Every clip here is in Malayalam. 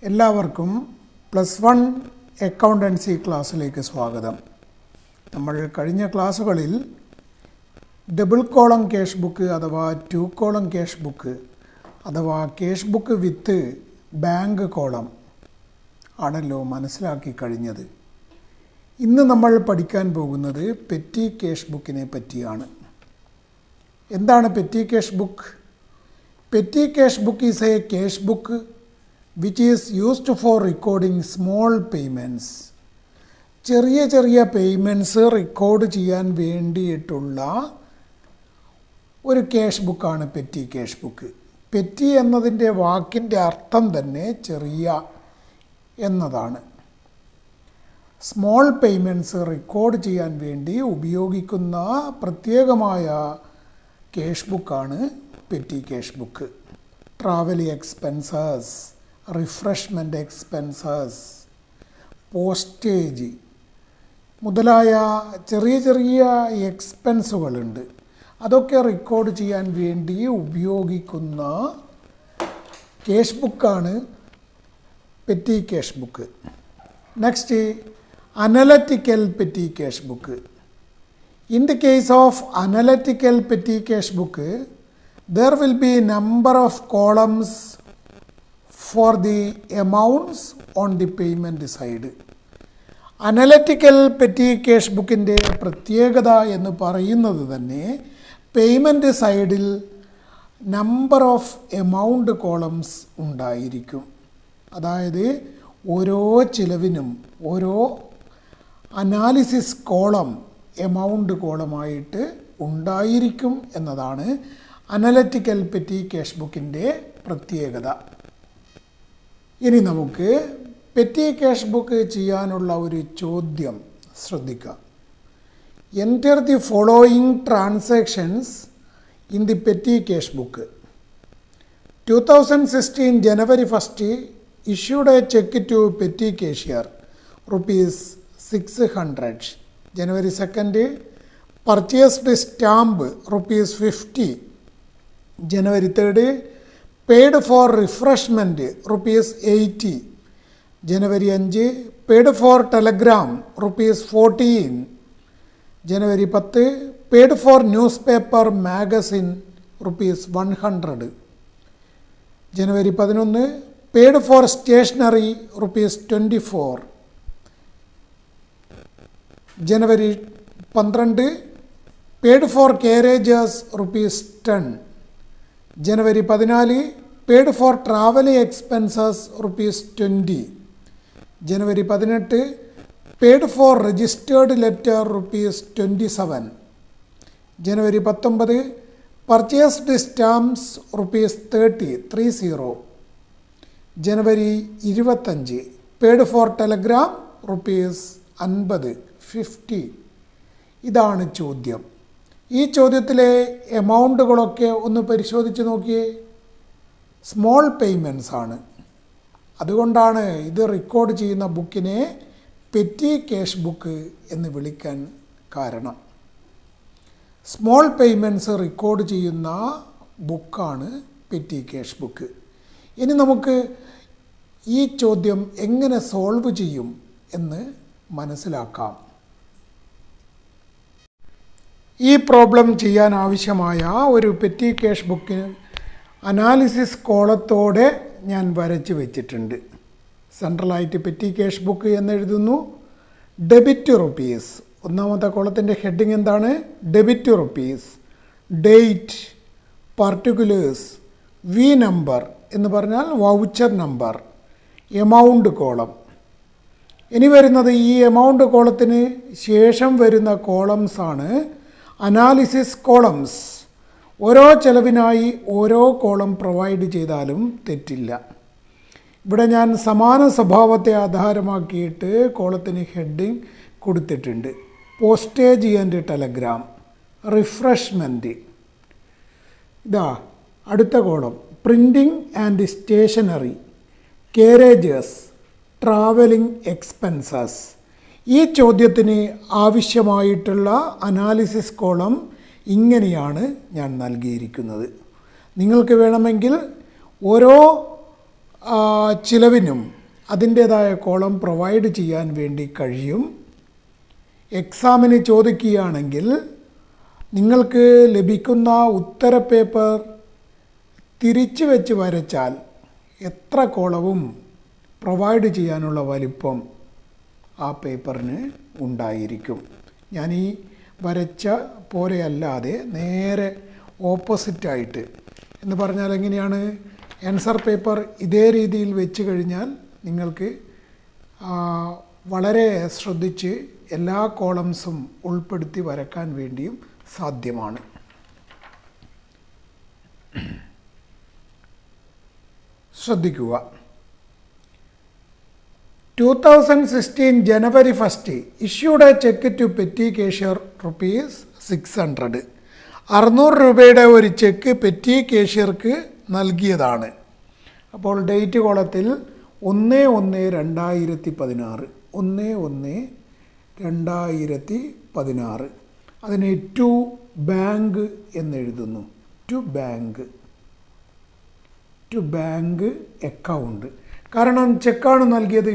എല്ലാവർക്കും +1 അക്കൗണ്ടൻസി ക്ലാസ്സിലേക്ക് സ്വാഗതം. നമ്മൾ കഴിഞ്ഞ ക്ലാസ്സുകളിൽ ഡബിൾ കോളം ക്യാഷ് ബുക്ക് അഥവാ 2 കോളം ക്യാഷ് ബുക്ക് അഥവാ cash book with bank column ആണല്ലോ മനസ്സിലാക്കി കഴിഞ്ഞത്. ഇന്ന് നമ്മൾ പഠിക്കാൻ പോകുന്നത് പെറ്റി ക്യാഷ് ബുക്കിനെ പറ്റിയാണ്. എന്താണ് petty cash book? Petty cash book is A cash book which is used for recording small payments. ചെറിയ പേയ്മെൻറ്റ്സ് റെക്കോർഡ് ചെയ്യാൻ വേണ്ടിയിട്ടുള്ള ഒരു ക്യാഷ് ബുക്കാണ് പെറ്റി ക്യാഷ് ബുക്ക്. പെറ്റി എന്നതിൻ്റെ വാക്കിൻ്റെ അർത്ഥം തന്നെ ചെറിയ എന്നതാണ്. സ്മോൾ പേയ്മെൻറ്റ്സ് റെക്കോർഡ് ചെയ്യാൻ വേണ്ടി ഉപയോഗിക്കുന്ന പ്രത്യേകമായ ക്യാഷ് ബുക്കാണ് petty cash book. Travel expenses, refreshment expenses, postage മുതലായ ചെറിയ എക്സ്പെൻസുകളുണ്ട്. അതൊക്കെ റെക്കോർഡ് ചെയ്യാൻ വേണ്ടി ഉപയോഗിക്കുന്ന ക്യാഷ് ബുക്കാണ് petty cash book. Next, analytical petty cash book. In the case of analytical petty cash book, there will be number of columns for the amounts on the payment side. Analytical petty cash ബുക്കിൻ്റെ പ്രത്യേകത എന്ന് പറയുന്നത് തന്നെ പേയ്മെൻറ്റ് സൈഡിൽ നമ്പർ ഓഫ് എമൗണ്ട് കോളംസ് ഉണ്ടായിരിക്കും. അതായത് ഓരോ ചിലവിനും ഓരോ അനാലിസിസ് കോളം എമൗണ്ട് കോളമായിട്ട് ഉണ്ടായിരിക്കും എന്നതാണ് അനലറ്റിക്കൽ പെറ്റി ക്യാഷ് ബുക്കിൻ്റെ പ്രത്യേകത. ഇനി നമുക്ക് പെറ്റി ക്യാഷ് ബുക്ക് ചെയ്യാനുള്ള ഒരു ചോദ്യം ശ്രദ്ധിക്കാം. Enter the following transactions in the petty cash book. 2016 January 1st issued a check to petty cashier ₹600. January 2nd purchased stamp ₹50. January 3rd paid for refreshment ₹80. January 5 paid for telegram ₹14. January 10 paid for newspaper magazine ₹100. January 11 paid for stationery ₹24. January 12 paid for carriages ₹10. January 14 paid for travel expenses ₹20. January 18 paid for registered letter ₹27. January 19 purchased stamps ₹30. January 25 paid for telegram ₹50. ഇതാണ് ചോദ്യം. ഈ ചോദ്യത്തിലെ എമൗണ്ടുകളൊക്കെ ഒന്ന് പരിശോധിച്ച് നോക്കിയേ. സ്മോൾ പേയ്മെൻറ്റ്സ് ആണ്. അതുകൊണ്ടാണ് ഇത് റെക്കോർഡ് ചെയ്യുന്ന ബുക്കിനെ പെറ്റി ക്യാഷ് ബുക്ക് എന്ന് വിളിക്കാൻ കാരണം. സ്മോൾ പേയ്മെൻറ്റ്സ് റെക്കോർഡ് ചെയ്യുന്ന ബുക്കാണ് പെറ്റി ക്യാഷ് ബുക്ക്. ഇനി നമുക്ക് ഈ ചോദ്യം എങ്ങനെ സോൾവ് ചെയ്യും എന്ന് മനസ്സിലാക്കാം. ഈ പ്രോബ്ലം ചെയ്യാൻ ആവശ്യമായ ഒരു പെറ്റി ക്യാഷ് ബുക്ക് അനാലിസിസ് കോളത്തോടെ ഞാൻ വരച്ച് വെച്ചിട്ടുണ്ട്. സെൻട്രലായിട്ട് പെറ്റി ക്യാഷ് ബുക്ക് എന്നെഴുതുന്നു. Debit rupees. ഒന്നാമത്തെ കോളത്തിൻ്റെ ഹെഡിങ് എന്താണ്? Debit rupees. Date, particulars, V number എന്ന് പറഞ്ഞാൽ വൗച്ചർ നമ്പർ, എമൗണ്ട് കോളം. ഇനി വരുന്നത് ഈ എമൗണ്ട് കോളത്തിന് ശേഷം വരുന്ന കോളംസാണ് അനാലിസിസ് കോളംസ്. ഓരോ ചെലവിനായി ഓരോ കോളം പ്രൊവൈഡ് ചെയ്താലും തെറ്റില്ല. ഇവിടെ ഞാൻ സമാന സ്വഭാവത്തെ ആധാരമാക്കിയിട്ട് കോളത്തിന് ഹെഡിങ് കൊടുത്തിട്ടുണ്ട്. Postage and telegram, refreshment. ഇതാ അടുത്ത column printing and stationery, carriages, travelling expenses. ഈ ചോദ്യത്തിന് ആവശ്യമായിട്ടുള്ള അനാലിസിസ് കോളം ഇങ്ങനെയാണ് ഞാൻ നൽകിയിരിക്കുന്നത്. നിങ്ങൾക്ക് വേണമെങ്കിൽ ഓരോ ചിലവിനും അതിൻ്റേതായ കോളം പ്രൊവൈഡ് ചെയ്യാൻ വേണ്ടി കഴിയും. എക്സാമിന് ചോദിക്കുകയാണെങ്കിൽ നിങ്ങൾക്ക് ലഭിക്കുന്ന ഉത്തര പേപ്പർ തിരിച്ചു വെച്ച് വരച്ചാൽ എത്ര കോളവും പ്രൊവൈഡ് ചെയ്യാനുള്ള വലിപ്പം ആ പേപ്പറിന് ഉണ്ടായിരിക്കും. ഞാൻ ഈ വരച്ച പോലെയല്ലാതെ നേരെ ഓപ്പോസിറ്റായിട്ട് എന്ന് പറഞ്ഞാൽ എങ്ങനെയാണ്? ആൻസർ പേപ്പർ ഇതേ രീതിയിൽ വെച്ച് കഴിഞ്ഞാൽ നിങ്ങൾക്ക് വളരെ ശ്രദ്ധിച്ച് എല്ലാ കോളംസും ഉൾപ്പെടുത്തി വരക്കാൻ വേണ്ടിയും സാധ്യമാണ്. ശ്രദ്ധിക്കുക. 2016 January 1 issued a check to petty cashier ₹600. 600 രൂപയുടെ ഒരു ചെക്ക് പെറ്റി കേഷ്യർക്ക് നൽകിയതാണ്. അപ്പോൾ ഡേറ്റ് കോളത്തിൽ 1/1/2016 1/1/2016 അതിന് ടു ബാങ്ക് എന്നെഴുതുന്നു. To bank account. കാരണം ചെക്കാണ് നൽകിയത്.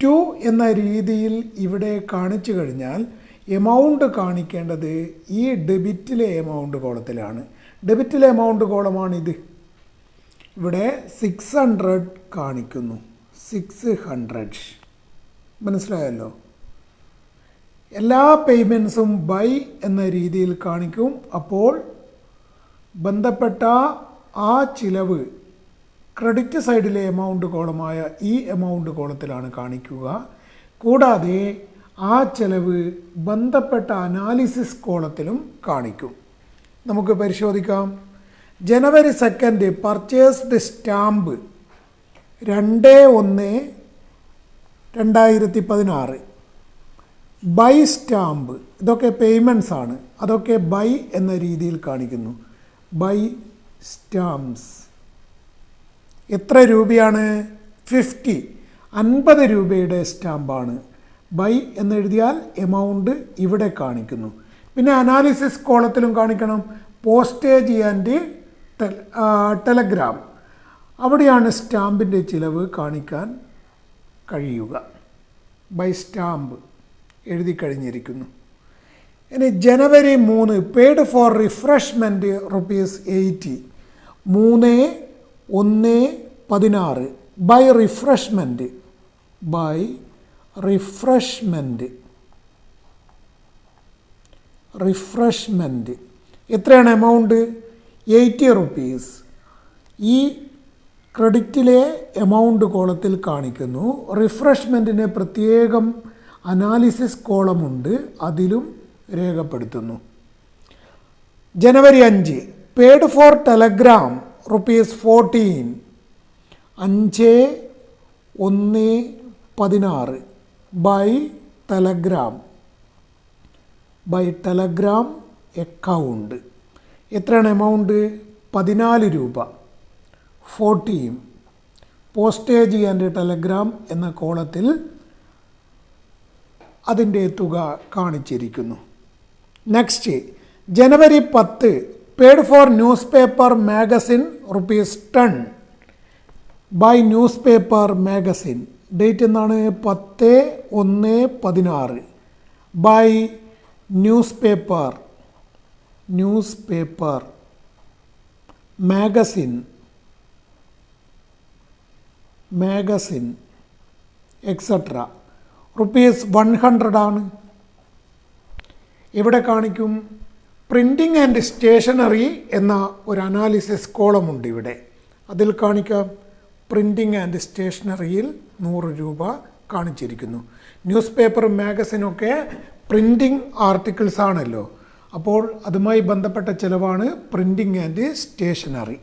ടു എന്ന രീതിയിൽ ഇവിടെ കാണിച്ചു കഴിഞ്ഞാൽ എമൗണ്ട് കാണിക്കേണ്ടത് ഈ ഡെബിറ്റിലെ എമൗണ്ട് കോളത്തിലാണ്. ഡെബിറ്റിലെ എമൗണ്ട് കോളമാണിത്. ഇവിടെ 600 കാണിക്കുന്നു. 600 മനസ്സിലായല്ലോ. എല്ലാ പേയ്മെൻറ്റ്സും ബൈ എന്ന രീതിയിൽ കാണിക്കും. അപ്പോൾ ബന്ധപ്പെട്ട ആ ചിലവ് ക്രെഡിറ്റ് സൈഡിലെ എമൗണ്ട് കോളമായ ഈ എമൗണ്ട് കോളത്തിലാണ് കാണിക്കുക. കൂടാതെ ആ ചിലവ് ബന്ധപ്പെട്ട അനാലിസിസ് കോളത്തിലും കാണിക്കും. നമുക്ക് പരിശോധിക്കാം. January 2 purchased stamp 2/1/2016. By stamp ഇതൊക്കെ പേയ്മെൻറ്റ്സ് ആണ്. അതൊക്കെ ബൈ എന്ന രീതിയിൽ കാണിക്കുന്നു. ബൈ സ്റ്റാമ്പ്സ് എത്ര രൂപയാണ്? 50 രൂപയുടെ സ്റ്റാമ്പാണ്. ബൈ എന്നെഴുതിയാൽ എമൗണ്ട് ഇവിടെ കാണിക്കുന്നു. പിന്നെ അനാലിസിസ് കോളത്തിലും കാണിക്കണം. പോസ്റ്റേജ് ആൻഡ് ടെലഗ്രാം അവിടെയാണ് സ്റ്റാമ്പിൻ്റെ ചിലവ് കാണിക്കാൻ കഴിയുക. ബൈ സ്റ്റാമ്പ് എഴുതി കഴിഞ്ഞിരിക്കുന്നു. ഇനി January 3 paid for refreshment ₹80 3/1/16 by refreshment എത്രയാണ് എമൗണ്ട്? ₹80. ഈ ക്രെഡിറ്റിലെ എമൗണ്ട് കോളത്തിൽ കാണിക്കുന്നു. റിഫ്രഷ്മെൻറ്റിന് പ്രത്യേകം അനാലിസിസ് കോളമുണ്ട്, അതിലും രേഖപ്പെടുത്തുന്നു. January 5 paid for telegram ₹14 5/1/16 by telegram account. എത്രയാണ് എമൗണ്ട്? 14 രൂപ. 14 പോസ്റ്റേജ് ആൻഡ് ടെലഗ്രാം എന്ന കോളത്തിൽ അതിൻ്റെ തുക കാണിച്ചിരിക്കുന്നു. Next January 10 paid for newspaper magazine ₹10 by newspaper magazine. Date എന്നാണ്? 10/1/16 by newspaper magazine etcetera. ₹100 ആണ്. ഇവിടെ കാണിക്കും പ്രിൻറ്റിംഗ് ആൻഡ് സ്റ്റേഷനറി എന്ന ഒരു അനാലിസിസ് കോളമുണ്ട് ഇവിടെ. അതിൽ കാണിക്കാം പ്രിൻറ്റിംഗ് ആൻഡ് സ്റ്റേഷനറിയിൽ 100 രൂപ കാണിച്ചിരിക്കുന്നു. ന്യൂസ് പേപ്പറും മാഗസിനൊക്കെ പ്രിൻറ്റിംഗ് ആർട്ടിക്കിൾസ് ആണല്ലോ. അപ്പോൾ അതുമായി ബന്ധപ്പെട്ട ചിലവാണ് printing and stationery.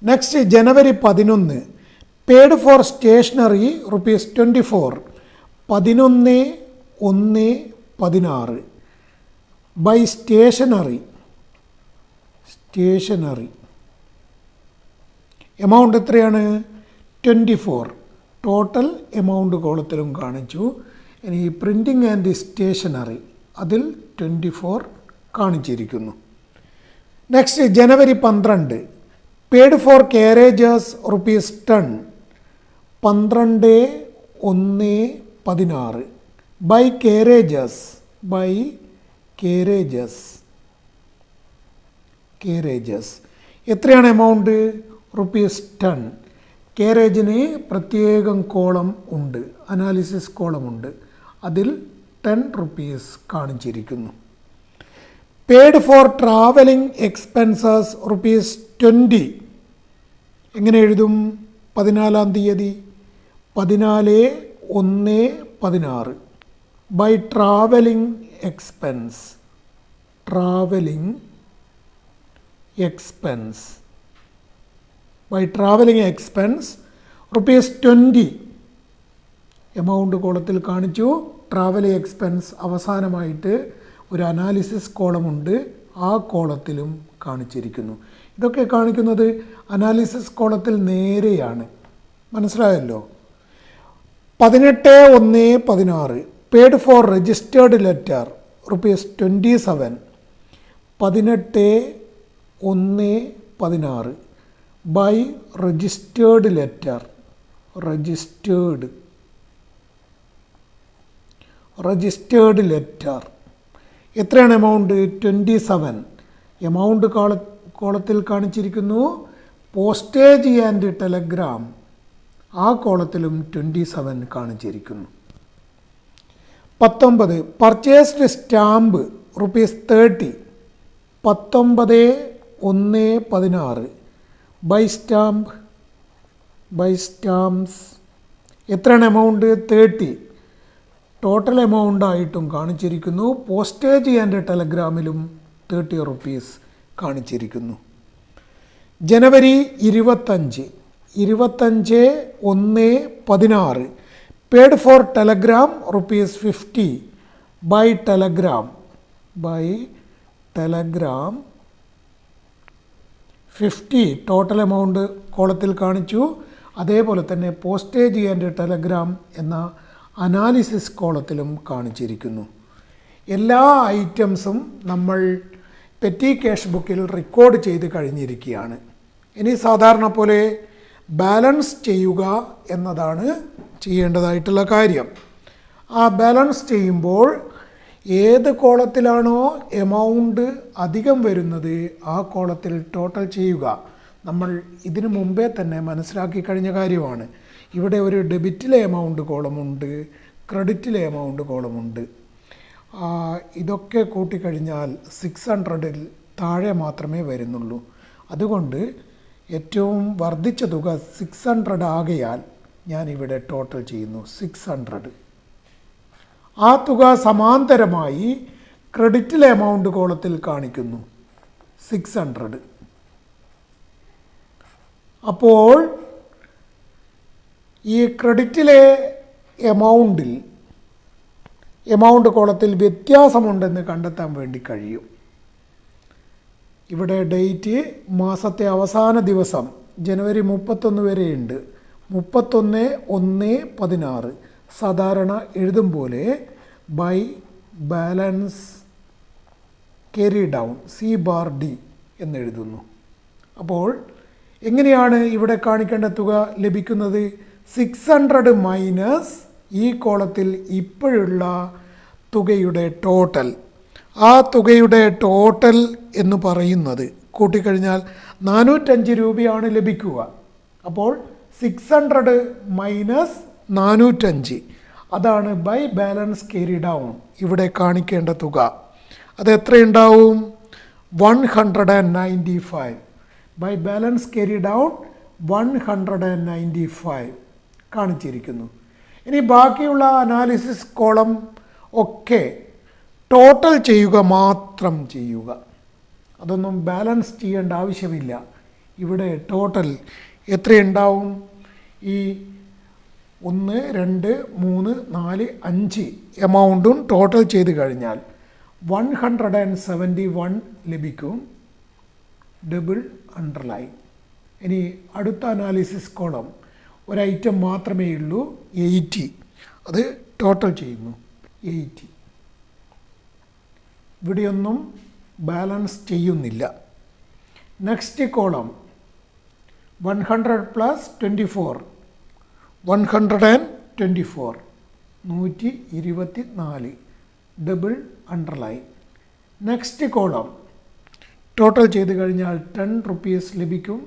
Next January 11 paid for stationery ₹24 11/1/16 by stationery amount എത്രയാണ്? 24. ടോട്ടൽ എമൗണ്ട് കോളത്തിലും കാണിച്ചു. ഇനി പ്രിൻറ്റിംഗ് ആൻഡ് സ്റ്റേഷനറി അതിൽ 24 കാണിച്ചിരിക്കുന്നു. Next January 12 paid for carriages ₹10 12/1/16 by carriages എത്രയാണ് എമൗണ്ട്? ₹10. കേരേജിന് പ്രത്യേകം കോളം ഉണ്ട്, അനാലിസിസ് കോളം ഉണ്ട്, അതിൽ ₹10 കാണിച്ചിരിക്കുന്നു. Paid for travelling expenses ₹20. എങ്ങനെ എഴുതും? 14-ാം തീയതി 14/1/16 ബൈ ട്രാവലിംഗ് എക്സ്പെൻസ് ₹20. എമൗണ്ട് കോളത്തിൽ കാണിച്ചു. ട്രാവലിംഗ് എക്സ്പെൻസ് അവസാനമായിട്ട് ഒരു അനാലിസിസ് കോളമുണ്ട്, ആ കോളത്തിലും കാണിച്ചിരിക്കുന്നു. ഇതൊക്കെ കാണിക്കുന്നത് അനാലിസിസ് കോളത്തിൽ നേരെയാണ്. മനസ്സിലായല്ലോ? 18/1/16 paid for registered letter ₹27. 18/1/16 by registered letter എത്രയാണ് എമൗണ്ട്? 27. എമൗണ്ട് കോളത്തിൽ കാണിച്ചിരിക്കുന്നു. പോസ്റ്റേജ് ആൻഡ് ടെലഗ്രാം, ആ കോളത്തിലും 27 കാണിച്ചിരിക്കുന്നു. 19. Purchased stamp ₹30. 19/1/16 ബൈ സ്റ്റാമ്പ്സ് എത്രയാണ് എമൗണ്ട്? 30. ടോട്ടൽ എമൗണ്ട് ആയിട്ടും കാണിച്ചിരിക്കുന്നു. പോസ്റ്റേജ് ആൻഡ് ടെലഗ്രാമിലും ₹30 കാണിച്ചിരിക്കുന്നു. ജനുവരി 25 25/1/16 paid for telegram ₹50 by telegram 50. Total amount കോളത്തിൽ കാണിച്ചു. അതേപോലെ തന്നെ പോസ്റ്റേജ് ആൻഡ് ടെലഗ്രാം എന്ന അനാലിസിസ് കോളത്തിലും കാണിച്ചിരിക്കുന്നു. എല്ലാ ഐറ്റംസും നമ്മൾ പെറ്റി ക്യാഷ് ബുക്കിൽ റെക്കോർഡ് ചെയ്ത് കഴിഞ്ഞിരിക്കുകയാണ്. ഇനി സാധാരണ പോലെ ബാലൻസ് ചെയ്യുക എന്നതാണ് ചെയ്യേണ്ടതായിട്ടുള്ള കാര്യം. ആ ബാലൻസ് ചെയ്യുമ്പോൾ ഏത് കോളത്തിലാണോ എമൗണ്ട് അധികം വരുന്നത് ആ കോളത്തിൽ ടോട്ടൽ ചെയ്യുക. നമ്മൾ ഇതിനു മുമ്പേ തന്നെ മനസ്സിലാക്കി കഴിഞ്ഞ കാര്യമാണ്. ഇവിടെ ഒരു ഡെബിറ്റിലെ എമൗണ്ട് കോളമുണ്ട്, ക്രെഡിറ്റിലെ എമൗണ്ട് കോളമുണ്ട്. ഇതൊക്കെ കൂട്ടിക്കഴിഞ്ഞാൽ 600-ൽ താഴെ മാത്രമേ വരുന്നുള്ളൂ. അതുകൊണ്ട് ഏറ്റവും വർദ്ധിച്ച തുക 600 ആകയാൽ ഞാനിവിടെ ടോട്ടൽ ചെയ്യുന്നു 600. ആ തുക സമാന്തരമായി ക്രെഡിറ്റിലെ എമൗണ്ട് കോളത്തിൽ കാണിക്കുന്നു 600. അപ്പോൾ ഈ ക്രെഡിറ്റിലെ എമൗണ്ട് കോളത്തിൽ വ്യത്യാസമുണ്ടെന്ന് കണ്ടെത്താൻ വേണ്ടി കഴിയും. ഇവിടെ ഡേറ്റ് മാസത്തെ അവസാന ദിവസം ജനുവരി 31 വരെയുണ്ട്. 31/1/16 സാധാരണ എഴുതും പോലെ by balance carry down C/D എന്നെഴുതുന്നു. അപ്പോൾ എങ്ങനെയാണ് ഇവിടെ കാണിക്കേണ്ട തുക ലഭിക്കുന്നത്? 600 മൈനസ് ഈ കോളത്തിൽ ഇപ്പോഴുള്ള തുകയുടെ ടോട്ടൽ. ആ തുകയുടെ ടോട്ടൽ എന്ന് പറയുന്നത് കൂട്ടിക്കഴിഞ്ഞാൽ 405 രൂപയാണ് ലഭിക്കുക. അപ്പോൾ 600 മൈനസ് 405 അതാണ് ബൈ ബാലൻസ് ക്യാരി ഡൗൺ ഇവിടെ കാണിക്കേണ്ട തുക. അത് എത്രയുണ്ടാവും? 195. ബൈ ബാലൻസ് ക്യാരി ഡൗൺ 195 കാണിച്ചിരിക്കുന്നു. ഇനി ബാക്കിയുള്ള അനാലിസിസ് കോളം ഒക്കെ ടോട്ടൽ ചെയ്യുക മാത്രം ചെയ്യുക. അതൊന്നും ബാലൻസ് ചെയ്യേണ്ട ആവശ്യമില്ല. ഇവിടെ ടോട്ടൽ എത്രയുണ്ടാവും? ഈ 1 2 3 4 5 എമൗണ്ടും ടോട്ടൽ ചെയ്ത് കഴിഞ്ഞാൽ 171 ലഭിക്കും. Double underline. ഇനി അടുത്ത അനാലിസിസ് കോളം ഒരു ഐറ്റം മാത്രമേ ഉള്ളൂ, 80. അത് ടോട്ടൽ ചെയ്യുന്നു 80. ഇവിടെയൊന്നും ബാലൻസ് ചെയ്യുന്നില്ല. Next column 100 + 24 124 124 double underline. Next column total ചെയ്ത് കഴിഞ്ഞാൽ 10 റുപ്പീസ് ലഭിക്കും,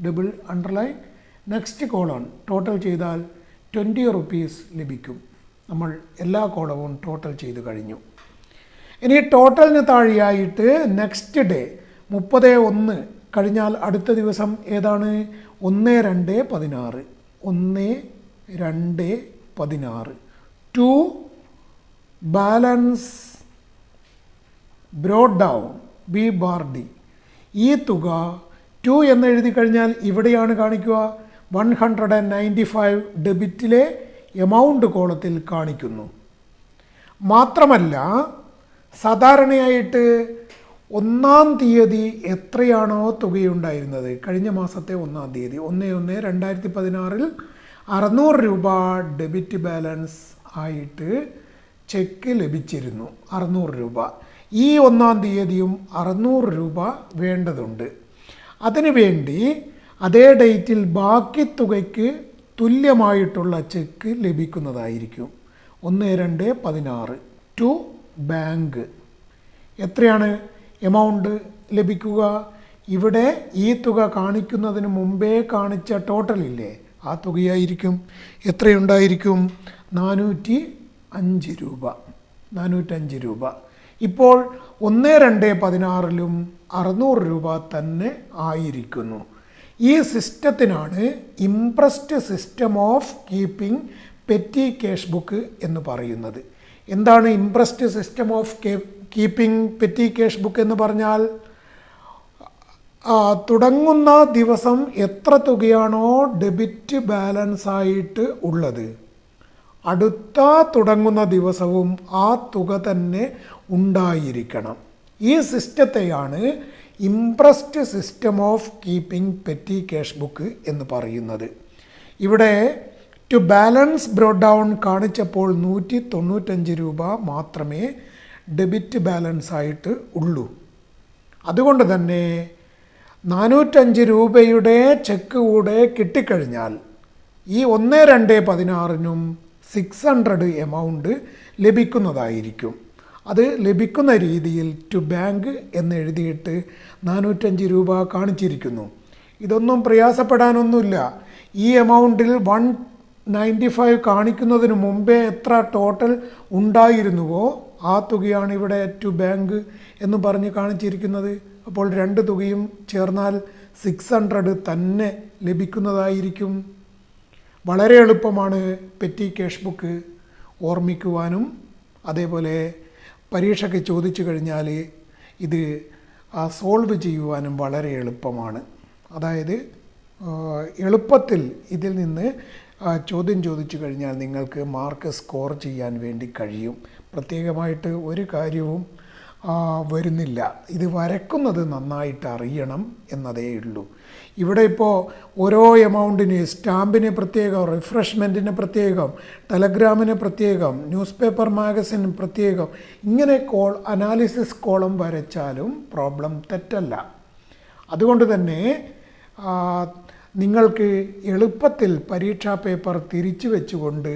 double underline. Next column total ചെയ്താൽ 20 റുപ്പീസ് ലഭിക്കും. നമ്മൾ എല്ലാ കോളവും ടോട്ടൽ ചെയ്ത് കഴിഞ്ഞു. ഇനി ടോട്ടലിന് താഴെയായിട്ട് നെക്സ്റ്റ് ഡേ 30/1 കഴിഞ്ഞാൽ അടുത്ത ദിവസം ഏതാണ്? 1/2/16 1/2/16. To balance brought down B bar D. ഈ തുക 2 എന്ന് എഴുതി കഴിഞ്ഞാൽ ഇവിടെയാണ് കാണിക്കുക. 195 ഡെബിറ്റിലെ എമൗണ്ട് കോളത്തിൽ കാണിക്കുന്നു. മാത്രമല്ല സാധാരണയായിട്ട് 1-ാം തീയതി എത്രയാണോ തുകയുണ്ടായിരുന്നത്, കഴിഞ്ഞ മാസത്തെ 1-ാം തീയതി 1/1/2016 600 രൂപ ഡെബിറ്റ് ബാലൻസ് ആയിട്ട് ചെക്ക് ലഭിച്ചിരുന്നു. 600 രൂപ. ഈ 1-ാം തീയതിയും 600 രൂപ വേണ്ടതുണ്ട്. അതിനുവേണ്ടി അതേ ഡേറ്റിൽ ബാക്കി തുകയ്ക്ക് തുല്യമായിട്ടുള്ള ചെക്ക് ലഭിക്കുന്നതായിരിക്കും. 1/2/16 ടു ബാങ്ക്. എത്രയാണ് എമൗണ്ട് ലഭിക്കുക? ഇവിടെ ഈ തുക കാണിക്കുന്നതിന് മുമ്പേ കാണിച്ച ടോട്ടലില്ലേ, ആ തുകയായിരിക്കും. എത്രയുണ്ടായിരിക്കും? 405 രൂപ. 405 രൂപ. ഇപ്പോൾ 1/2/16 600 രൂപ തന്നെ ആയിരിക്കുന്നു. ഈ സിസ്റ്റത്തിനാണ് impressed system of keeping petty cash book എന്ന് പറയുന്നത്. എന്താണ് impressed system of keeping petty cash book എന്ന് പറഞ്ഞാൽ, തുടങ്ങുന്ന ദിവസം എത്ര തുകയാണോ ഡെബിറ്റ് ബാലൻസ് ആയിട്ട് ഉള്ളത്, അടുത്ത തുടങ്ങുന്ന ദിവസവും ആ തുക തന്നെ ഉണ്ടായിരിക്കണം. ഈ സിസ്റ്റത്തെയാണ് impressed system of keeping petty cash book എന്ന് പറയുന്നത്. ഇവിടെ ടു ബാലൻസ് ബ്രോഡ് ഡൗൺ കാണിച്ചപ്പോൾ 195 രൂപ മാത്രമേ ഡെബിറ്റ് ബാലൻസ് ആയിട്ട് ഉള്ളൂ. അതുകൊണ്ട് തന്നെ 405 രൂപയുടെ ചെക്ക് കൂടെ കിട്ടിക്കഴിഞ്ഞാൽ ഈ 1/2/16 600 എമൗണ്ട് ലഭിക്കുന്നതായിരിക്കും. അത് ലഭിക്കുന്ന രീതിയിൽ ടു ബാങ്ക് എന്ന് എഴുതിയിട്ട് 405 രൂപ കാണിച്ചിരിക്കുന്നു. ഇതൊന്നും പ്രയാസപ്പെടാനൊന്നുമില്ല. ഈ എമൗണ്ടിൽ 195 കാണിക്കുന്നതിന് മുമ്പേ എത്ര ടോട്ടൽ ഉണ്ടായിരുന്നുവോ ആ തുകയാണ് ഇവിടെ ടു ബാങ്ക് എന്ന് പറഞ്ഞ് കാണിച്ചിരിക്കുന്നത്. അപ്പോൾ രണ്ട് തുകയും ചേർന്നാൽ 600 തന്നെ ലഭിക്കുന്നതായിരിക്കും. വളരെ എളുപ്പമാണ് പെറ്റി ക്യാഷ് ബുക്ക് ഓർമ്മിക്കുവാനും, അതേപോലെ പരീക്ഷയ്ക്ക് ചോദിച്ചു കഴിഞ്ഞാൽ ഇത് സോൾവ് ചെയ്യുവാനും വളരെ എളുപ്പമാണ്. അതായത് എളുപ്പത്തിൽ ഇതിൽ നിന്ന് ചോദ്യം ചോദിച്ചു കഴിഞ്ഞാൽ നിങ്ങൾക്ക് മാർക്ക് സ്കോർ ചെയ്യാൻ വേണ്ടി കഴിയും. പ്രത്യേകമായിട്ട് ഒരു കാര്യവും വരുന്നില്ല. ഇത് വരക്കുന്നത് നന്നായിട്ട് അറിയണം എന്നതേ ഉള്ളൂ. ഇവിടെ ഇപ്പോൾ ഓരോ എമൗണ്ടിന് സ്റ്റാമ്പിന് പ്രത്യേകം, റിഫ്രഷ്മെൻറ്റിന് പ്രത്യേകം, ടെലഗ്രാമിന് പ്രത്യേകം, ന്യൂസ് പേപ്പർ മാഗസിന് പ്രത്യേകം, ഇങ്ങനെ അനാലിസിസ് കോളം വരച്ചാലും പ്രോബ്ലം തെറ്റല്ല. അതുകൊണ്ട് തന്നെ നിങ്ങൾക്ക് എളുപ്പത്തിൽ പരീക്ഷാ പേപ്പർ തിരിച്ചു വെച്ചുകൊണ്ട്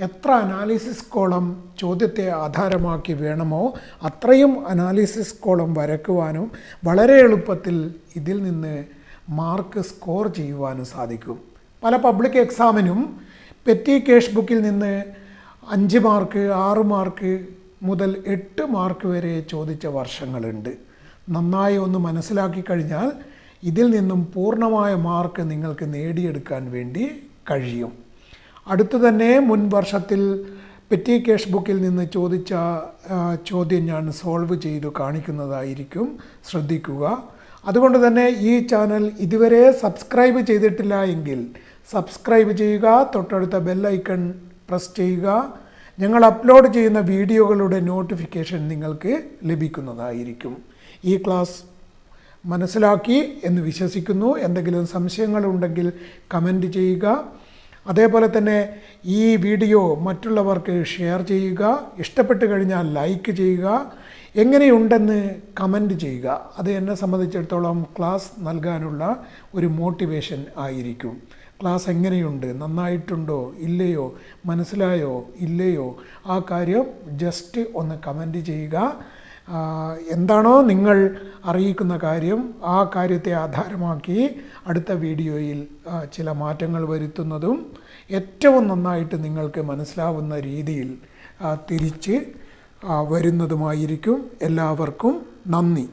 എത്ര അനാലിസിസ് കോളം ചോദ്യത്തെ ആധാരമാക്കി വേണമോ അത്രയും അനാലിസിസ് കോളം വരയ്ക്കുവാനും വളരെ എളുപ്പത്തിൽ ഇതിൽ നിന്ന് മാർക്ക് സ്കോർ ചെയ്യുവാനും സാധിക്കും. പല പബ്ലിക് എക്സാമിനും പെറ്റി ക്യാഷ് ബുക്കിൽ നിന്ന് 5 മാർക്ക് 6 മാർക്ക് മുതൽ 8 മാർക്ക് വരെ ചോദിച്ച വർഷങ്ങളുണ്ട്. നന്നായി ഒന്ന് മനസ്സിലാക്കി കഴിഞ്ഞാൽ ഇതിൽ നിന്നും പൂർണ്ണമായ മാർക്ക് നിങ്ങൾക്ക് നേടിയെടുക്കാൻ വേണ്ടി കഴിയും. അടുത്തു തന്നെ മുൻ വർഷത്തിൽ പെറ്റി ക്യാഷ് ബുക്കിൽ നിന്ന് ചോദിച്ച ചോദ്യം ഞാൻ സോൾവ് ചെയ്തു കാണിക്കുന്നതായിരിക്കും, ശ്രദ്ധിക്കുക. അതുകൊണ്ട് തന്നെ ഈ ചാനൽ ഇതുവരെ സബ്സ്ക്രൈബ് ചെയ്തിട്ടില്ല എങ്കിൽ സബ്സ്ക്രൈബ് ചെയ്യുക, തൊട്ടടുത്ത ബെല്ലൈക്കൺ പ്രസ് ചെയ്യുക. ഞങ്ങൾ അപ്ലോഡ് ചെയ്യുന്ന വീഡിയോകളുടെ നോട്ടിഫിക്കേഷൻ നിങ്ങൾക്ക് ലഭിക്കുന്നതായിരിക്കും. ഈ ക്ലാസ് മനസ്സിലാക്കി എന്ന് വിശ്വസിക്കുന്നു. എന്തെങ്കിലും സംശയങ്ങളുണ്ടെങ്കിൽ കമൻറ്റ് ചെയ്യുക. അതേപോലെ തന്നെ ഈ വീഡിയോ മറ്റുള്ളവർക്ക് ഷെയർ ചെയ്യുക. ഇഷ്ടപ്പെട്ട് കഴിഞ്ഞാൽ ലൈക്ക് ചെയ്യുക. എങ്ങനെയുണ്ടെന്ന് കമൻറ്റ് ചെയ്യുക. അത് എന്നെ സംബന്ധിച്ചിടത്തോളം ക്ലാസ് നൽകാനുള്ള ഒരു മോട്ടിവേഷൻ ആയിരിക്കും. ക്ലാസ് എങ്ങനെയുണ്ട്, നന്നായിട്ടുണ്ടോ ഇല്ലയോ, മനസ്സിലായോ ഇല്ലയോ, ആ കാര്യം ജസ്റ്റ് ഒന്ന് കമൻറ്റ് ചെയ്യുക. എന്താണോ നിങ്ങൾ അറിയിക്കുന്ന കാര്യം ആ കാര്യത്തെ ആധാരമാക്കി അടുത്ത വീഡിയോയിൽ ചില മാറ്റങ്ങൾ വരുത്തുന്നതും ഏറ്റവും നന്നായിട്ട് നിങ്ങൾക്ക് മനസ്സിലാവുന്ന രീതിയിൽ തിരിച്ച് വരുന്നതുമായിരിക്കും. എല്ലാവർക്കും നന്ദി.